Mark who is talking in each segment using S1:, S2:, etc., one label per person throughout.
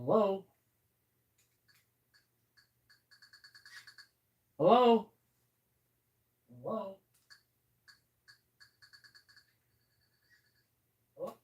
S1: Hello? Hello? Hello? Hello?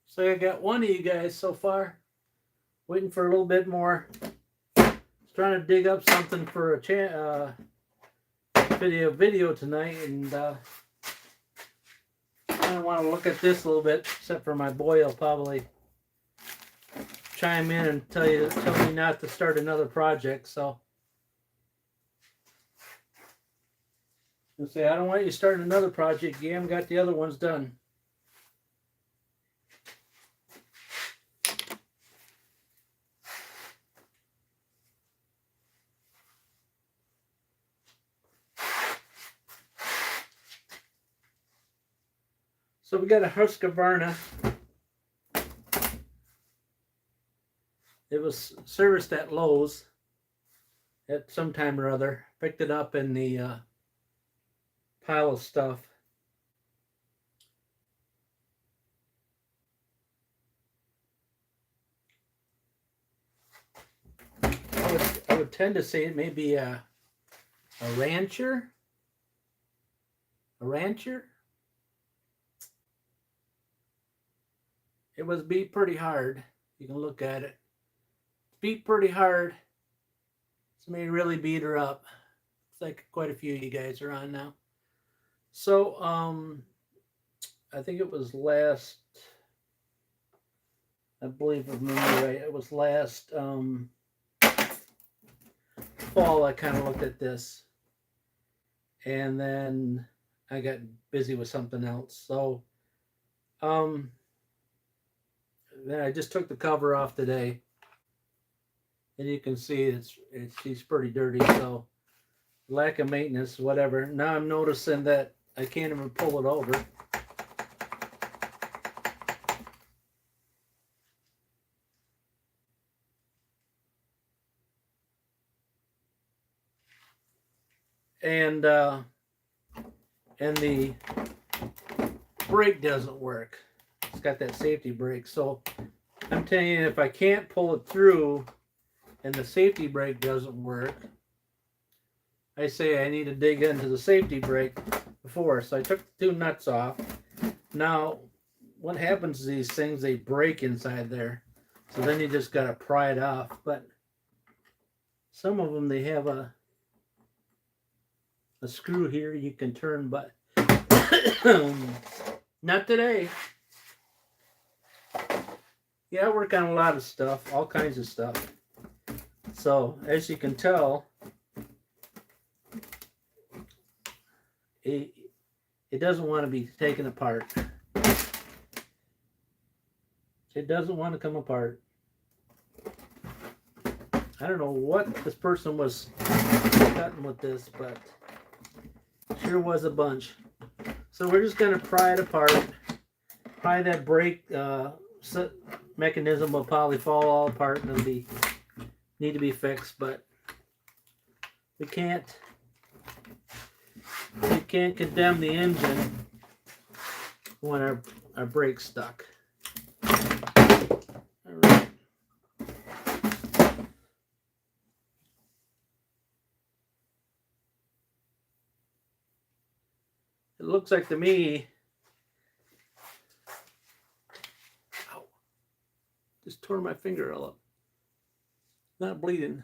S1: So I got one of you guys so far. Waiting for a little bit more. Just trying to dig up something for a video tonight, and I want to look at this a little bit. Except for my boy, will probably chime in and tell me not to start another project. So I'll say I don't want you starting another project. You haven't got the other ones done. So we got a Husqvarna. It was serviced at Lowe's at some time or other. Picked it up in the pile of stuff. I would tend to say it may be a rancher. A rancher. It was beat pretty hard. You can look at it. Beat pretty hard. Somebody really beat her up. It's like quite a few of you guys are on now. So, I think it was last, I believe if I remember right, it was last fall I kind of looked at this. And then I got busy with something else. So, then I just took the cover off today, and you can see she's pretty dirty. So lack of maintenance, whatever. Now I'm noticing that I can't even pull it over. And the brake doesn't work. It's got that safety brake. So I'm telling you, if I can't pull it through and the safety brake doesn't work, I say I need to dig into the safety brake before. So I took the two nuts off. Now, what happens to these things, they break inside there. So then you just got to pry it off. But some of them, they have a screw here you can turn, but not today. Yeah, I work on a lot of stuff, all kinds of stuff. So, as you can tell, it doesn't want to be taken apart. It doesn't want to come apart. I don't know what this person was cutting with this, but sure was a bunch. So we're just going to pry it apart. Pry that brake mechanism will probably fall all apart and it'll need to be fixed, but we can't condemn the engine when our brake's stuck. All right. It looks like to me, ow, just tore my finger all up. Not bleeding.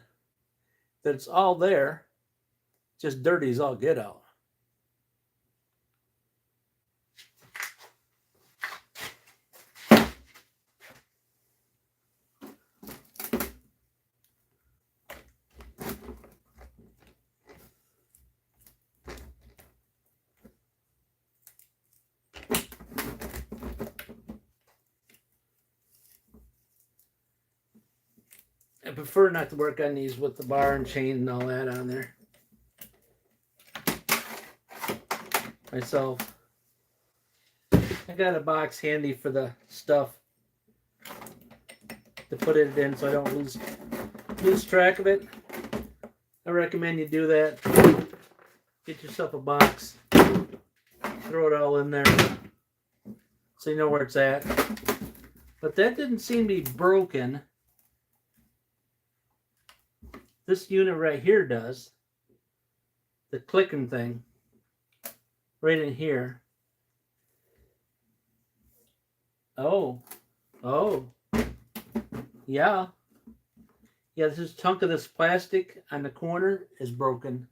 S1: That it's all there, just dirty as all get out. I prefer not to work on these with the bar and chain and all that on there myself. I got a box handy for the stuff to put it in so I don't lose track of it. I recommend you do that. Get yourself a box, throw it all in there so you know where it's at. But that didn't seem to be broken. This unit right here does. The clicking thing. Right in here. Oh. Yeah. Yeah, this chunk of this plastic on the corner is broken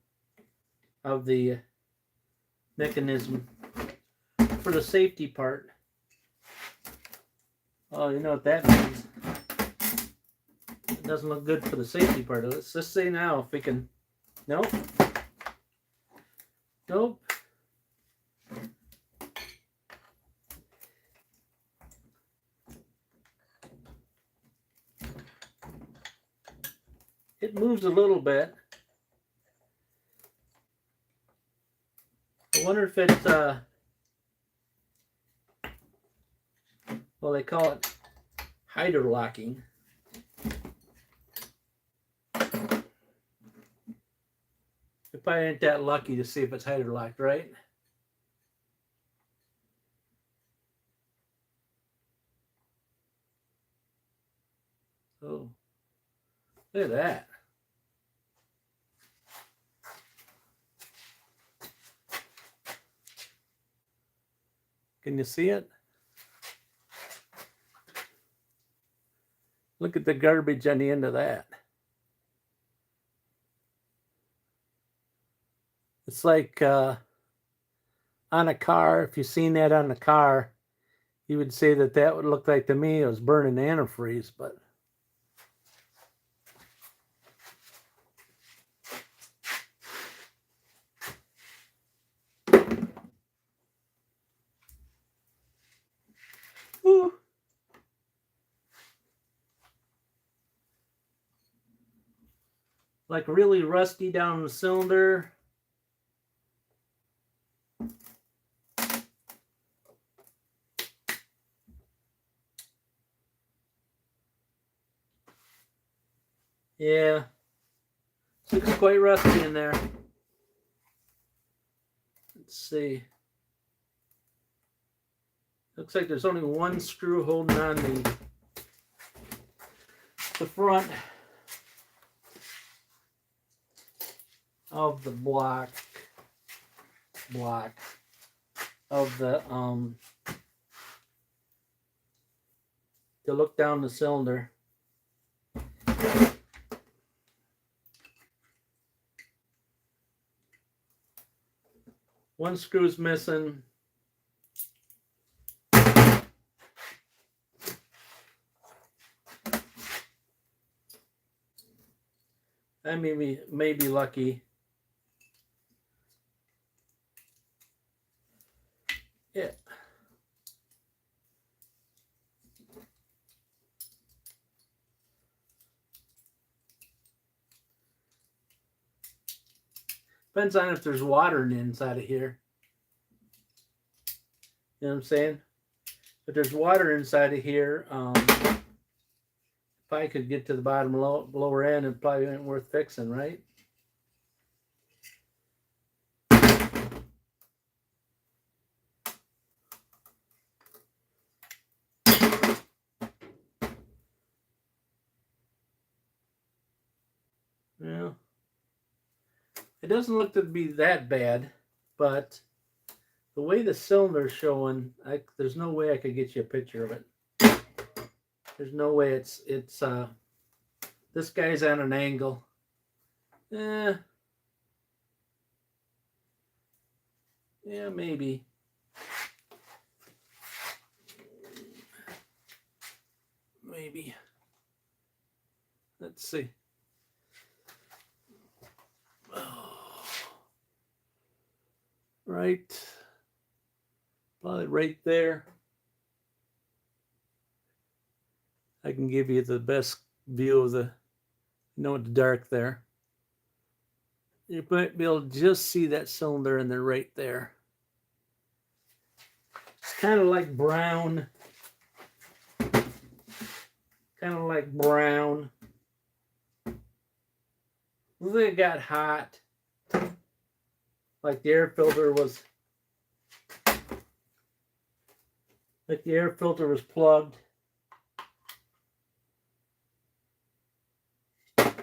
S1: of the mechanism for the safety part. Oh, you know what that means. It doesn't look good for the safety part. Let's just say now if we can. Nope. Nope. It moves a little bit. I wonder if it's well, they call it hydrolocking. You probably ain't that lucky to see if it's hydrolocked, right? Oh, look at that. Can you see it? Look at the garbage on the end of that. It's like on a car. If you've seen that on a car, you would say that that would look like to me it was burning antifreeze, but ooh. Like really rusty down the cylinder. Yeah, looks quite rusty in there. Let's see. Looks like there's only one screw holding on the front of the block of the to look down the cylinder. One screw's missing. I may be lucky. Yeah. Depends on if there's water in the inside of here. You know what I'm saying? If there's water inside of here, if I could get to the bottom lower end, it probably ain't worth fixing, right? Yeah. It doesn't look to be that bad, but The way the cylinder's showing, there's no way I could get you a picture of it. There's no way it's this guy's on an angle. Yeah, maybe. Maybe. Let's see. Right. Probably right there. I can give you the best view of the, the dark there. You might be able to just see that cylinder in there right there. It's kind of like brown. Kind of like brown. Looks like it got hot. Like the air filter was plugged. It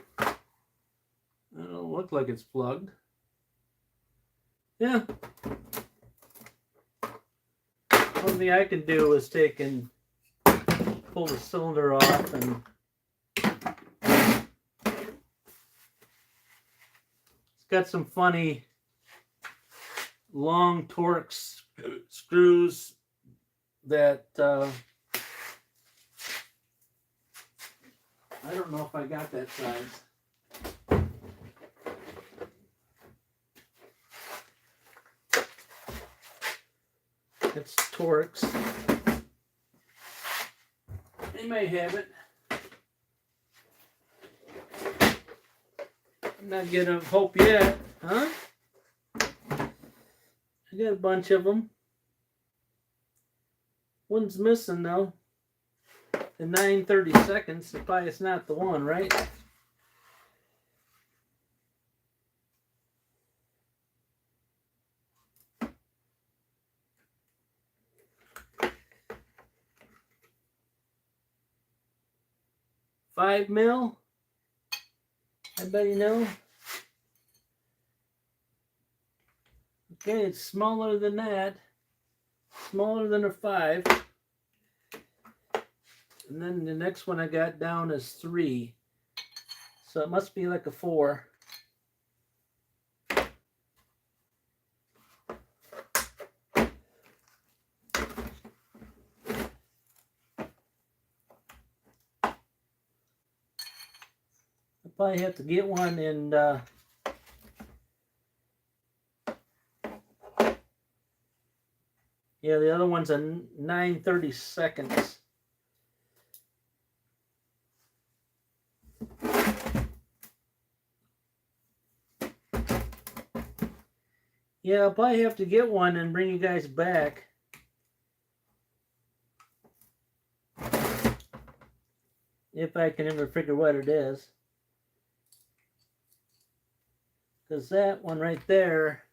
S1: don't look like it's plugged. Yeah. One thing I can do is take and pull the cylinder off, and it's got some funny long torque screws that I don't know if I got that size. It's Torx. They may have it. I'm not gonna hope yet, huh? I got a bunch of them. One's missing though. The 9/32. Probably it's not the one, right? $5 mil. Everybody know? Okay, it's smaller than that. Smaller than a 5. And then the next one I got down is 3. So it must be like a 4. I probably have to get one, and yeah, the other one's a 9/32. Yeah, I'll probably have to get one and bring you guys back. If I can ever figure what it is. Because that one right there,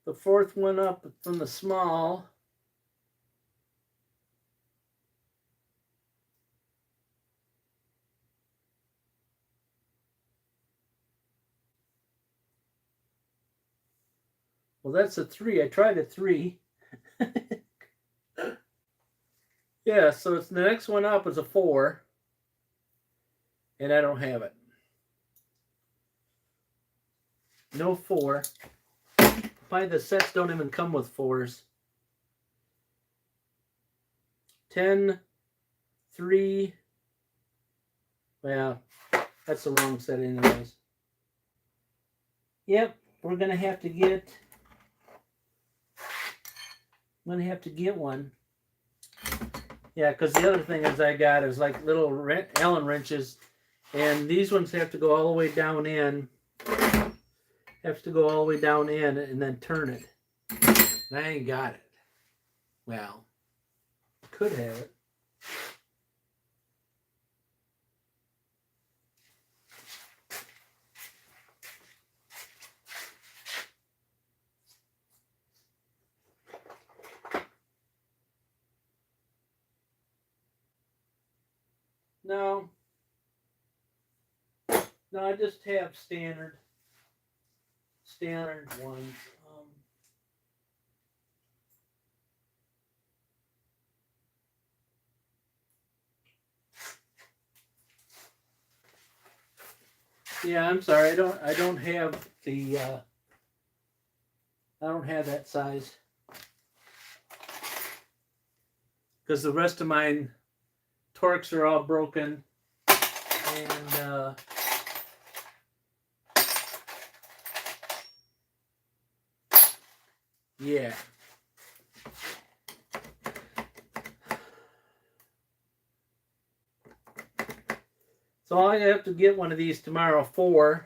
S1: the fourth one up from the small, well, that's a 3. I tried a 3. Yeah, so it's the next one up is a 4. And I don't have it. No 4. Probably the sets don't even come with 4s. 10, 3. Well, that's the wrong set anyways. Yep, we're going to have to get... I'm going to have to get one. Yeah, because the other thing is I got is like little Allen wrenches. And these ones have to go all the way down in. Have to go all the way down in and then turn it. And I ain't got it. Well, could have it. No. No, I just have standard. standard ones. Yeah, I'm sorry. I don't have the. I don't have that size because the rest of mine Torx are all broken, and yeah. So I have to get one of these tomorrow 4,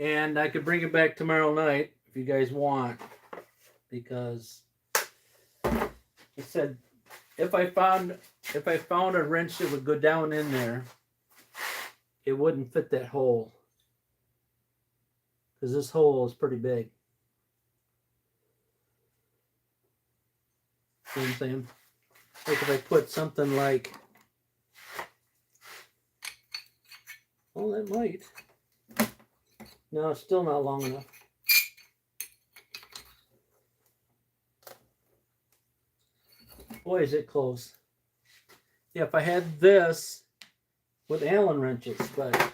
S1: and I could bring it back tomorrow night if you guys want, because I said if I found a wrench that would go down in there, it wouldn't fit that hole, because this hole is pretty big. See what I'm saying? Like if I put something like, well, that might. No, it's still not long enough. Boy, is it close. Yeah, if I had this with Allen wrenches, but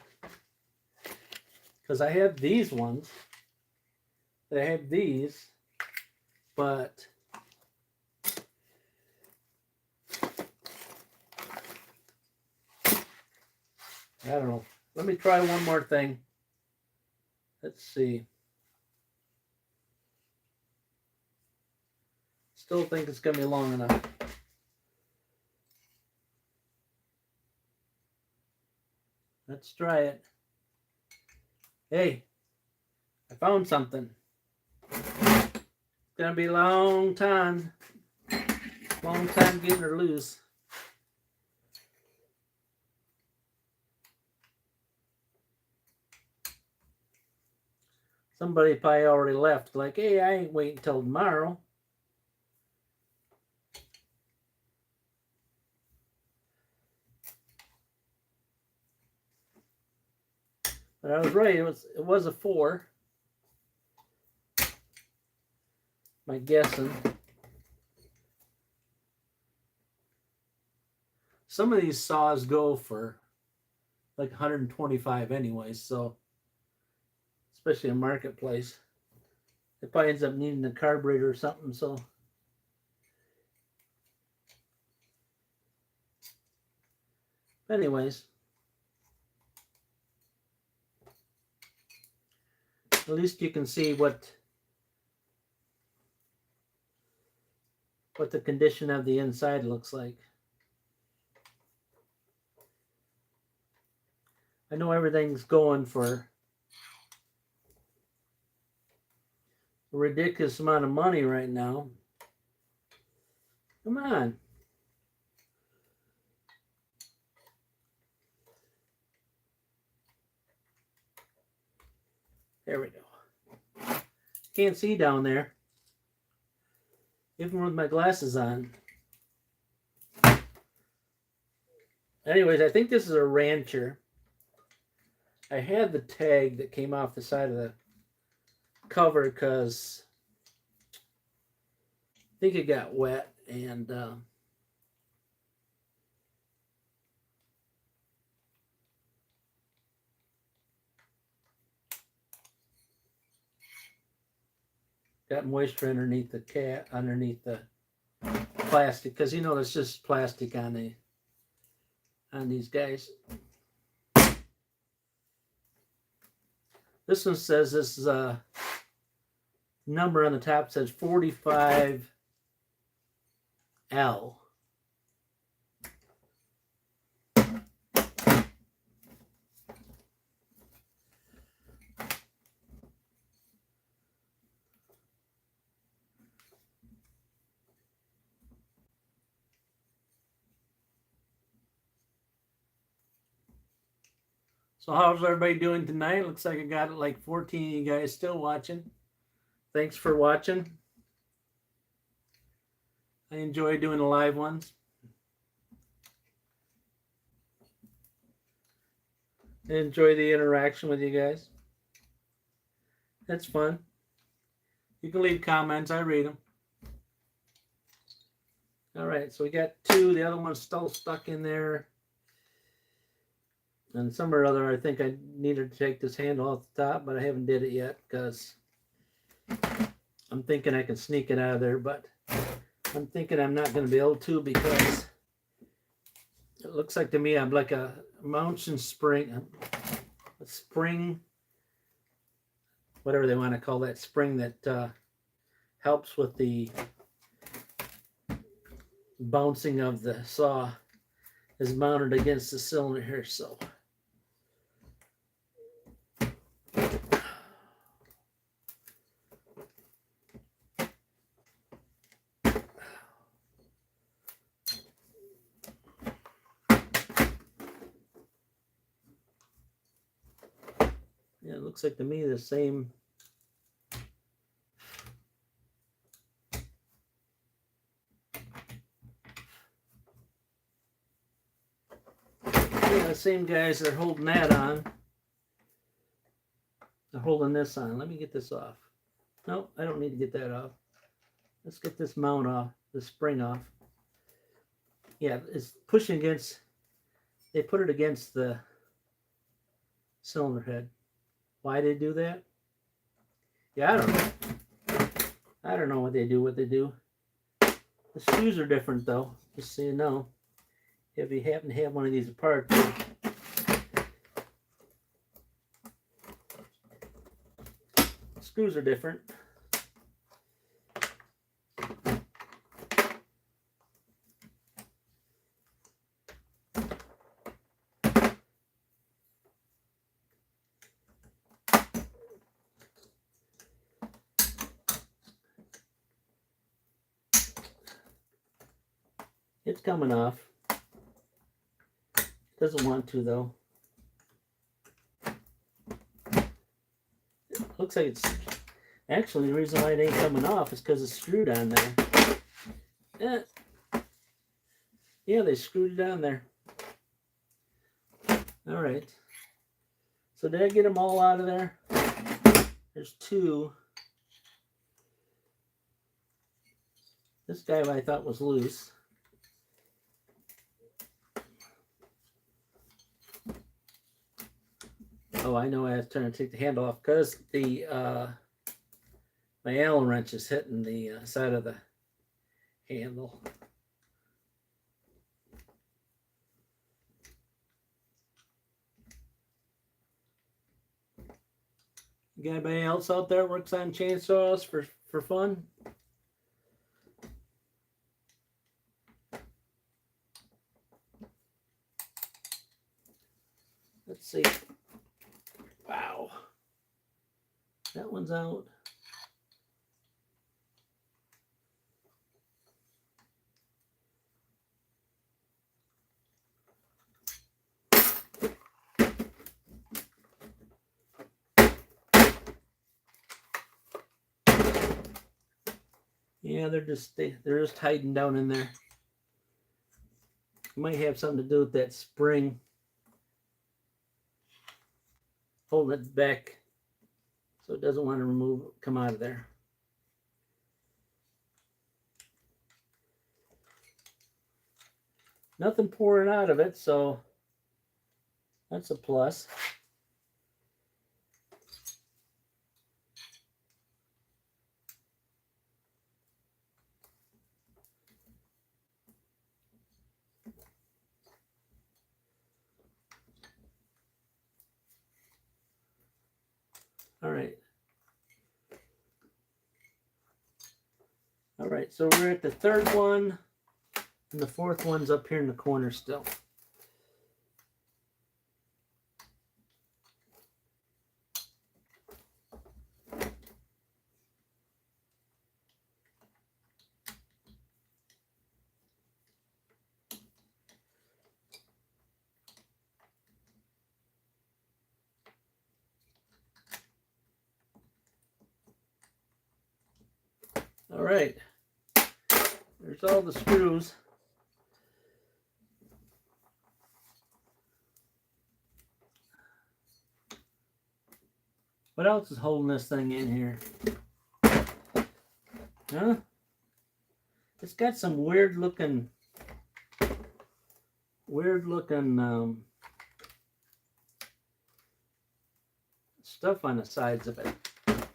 S1: because I have these ones, I have these, but I don't know. Let me try one more thing. Let's see. Still think it's going to be long enough. Let's try it. Hey, I found something. It's going to be a long time getting her loose. Somebody probably already left. Like, hey, I ain't waiting till tomorrow. But I was right. It was a 4. My guessing. Some of these saws go for like 125 anyways, so especially in marketplace. It probably ends up needing a carburetor or something, so anyways. At least you can see what the condition of the inside looks like. I know everything's going for a ridiculous amount of money right now. Come on. There we go. Can't see down there, even with my glasses on. Anyways, I think this is a Rancher. I had the tag that came off the side of the cover because I think it got wet, and got moisture underneath the plastic, because you know there's just plastic on these guys. This one says this is a number on the top says 45L. So how's everybody doing tonight? Looks like I got like 14 of you guys still watching. Thanks for watching. I enjoy doing the live ones. I enjoy the interaction with you guys. That's fun. You can leave comments. I read them. All right, so we got two. The other one's still stuck in there. And some or other, I think I needed to take this handle off the top, but I haven't did it yet because I'm thinking I can sneak it out of there, but I'm thinking I'm not going to be able to because it looks like to me I'm like a mountain spring, a spring, whatever they want to call that spring that helps with the bouncing of the saw is mounted against the cylinder here, so. Yeah, it looks like to me the same. Yeah, the same guys that are holding that on. They're holding this on. Let me get this off. No, I don't need to get that off. Let's get this mount off, the spring off. Yeah, it's pushing against, they put it against the cylinder head. Why they do that? Yeah, I don't know. I don't know what they do. The screws are different though, just so you know. If you happen to have one of these apart, screws are different. It's coming off. Doesn't want to though. Looks like it's actually the reason why it ain't coming off is because it's screwed on there. Yeah, they screwed it on there. All right. So did I get them all out of there? There's two. This guy I thought was loose. Oh, I know I was trying to take the handle off because the my Allen wrench is hitting the side of the handle. You got anybody else out there works on chainsaws for fun? Let's see. Wow. That one's out. Yeah, they're just hiding down in there. Might have something to do with that spring holding it back so it doesn't want to come out of there. Nothing pouring out of it, so that's a plus. All right. All right, so we're at the third one, and the fourth one's up here in the corner still. All right, there's all the screws. What else is holding this thing in here? Huh? It's got some weird looking stuff on the sides of it.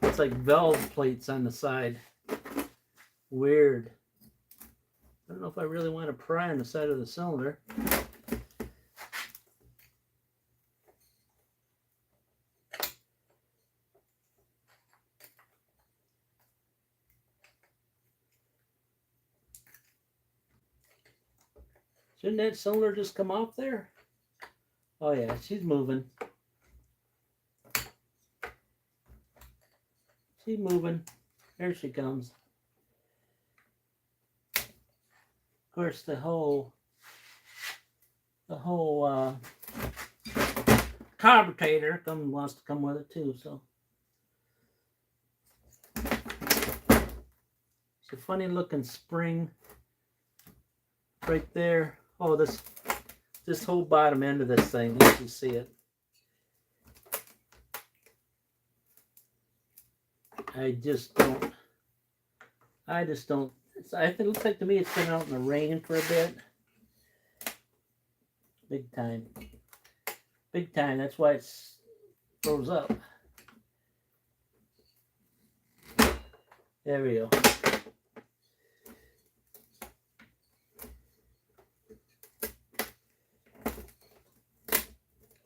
S1: It's like valve plates on the side. Weird. I don't know if I really want to pry on the side of the cylinder. Shouldn't that cylinder just come off there? Oh yeah, she's moving. She's moving. There she comes. Of course, the whole carburetor wants to come with it too. So it's a funny looking spring right there. Oh, this whole bottom end of this thing, you can see it. I just don't. I think it looks like to me it's been out in the rain for a bit. Big time. Big time. That's why it froze up. There we go.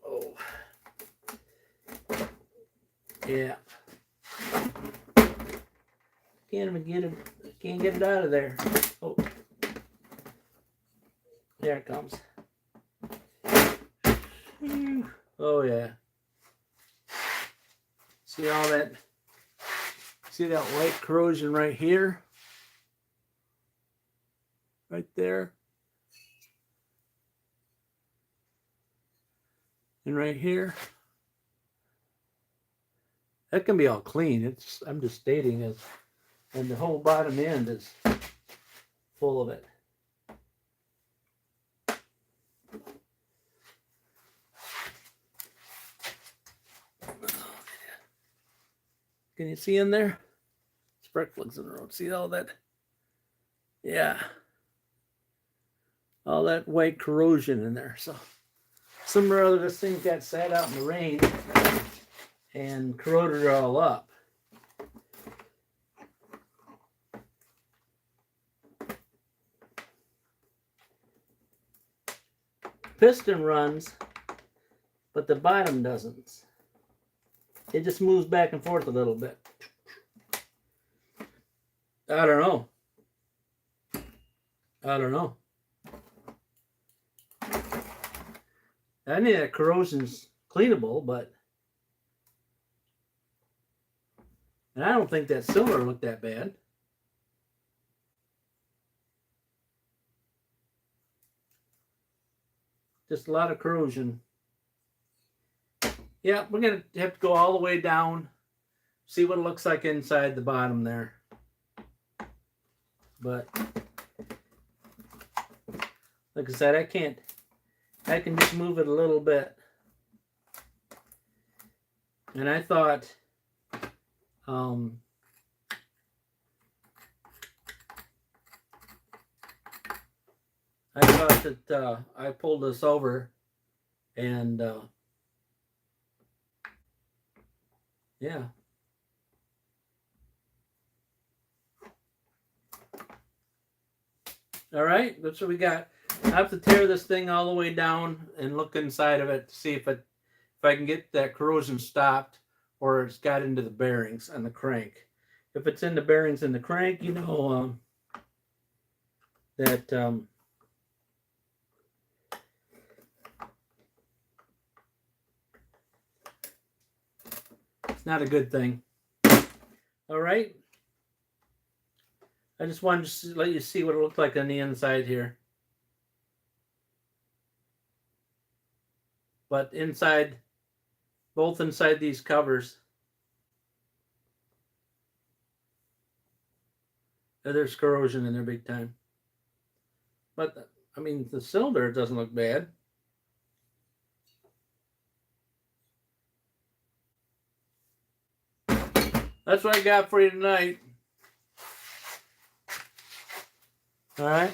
S1: Oh. Yeah. Can't even get it. Can't get it out of there. Oh. There it comes. Oh yeah. See all that? See that white corrosion right here? Right there. And right here. That can be all clean. I'm just stating it. And the whole bottom end is full of it. Can you see in there? Spark plugs in the road. See all that? Yeah. All that white corrosion in there. So some or other this thing got sat out in the rain and corroded it all up. Piston runs, but the bottom doesn't. It just moves back and forth a little bit. I don't know. I think that corrosion's cleanable, but and I don't think that cylinder looked that bad. Just a lot of corrosion. Yeah, we're going to have to go all the way down, see what it looks like inside the bottom there. But, like I said, I can just move it a little bit. And I thought, that I pulled this over and yeah. All right, that's what we got. I have to tear this thing all the way down and look inside of it to see if I can get that corrosion stopped or it's got into the bearings on the crank. If it's in the bearings in the crank, you know that it's not a good thing. All right. I just wanted to let you see what it looked like on the inside here. But inside, both inside these covers, there's corrosion in there big time. But, I mean, the cylinder doesn't look bad. That's what I got for you tonight. All right.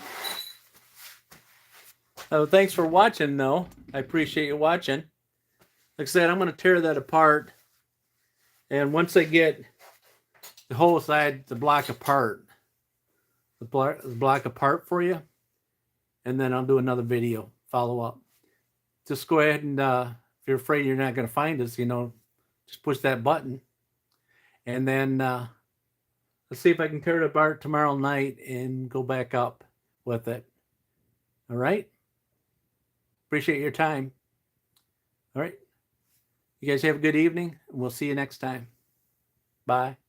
S1: Thanks for watching, though. I appreciate you watching. Like I said, I'm going to tear that apart. And once I get the whole side to block apart, for you, and then I'll do another video, follow up. Just go ahead and, if you're afraid you're not going to find us, just push that button. And then let's see if I can tear it apart tomorrow night and go back up with it. All right? Appreciate your time. All right. You guys have a good evening. We'll see you next time. Bye.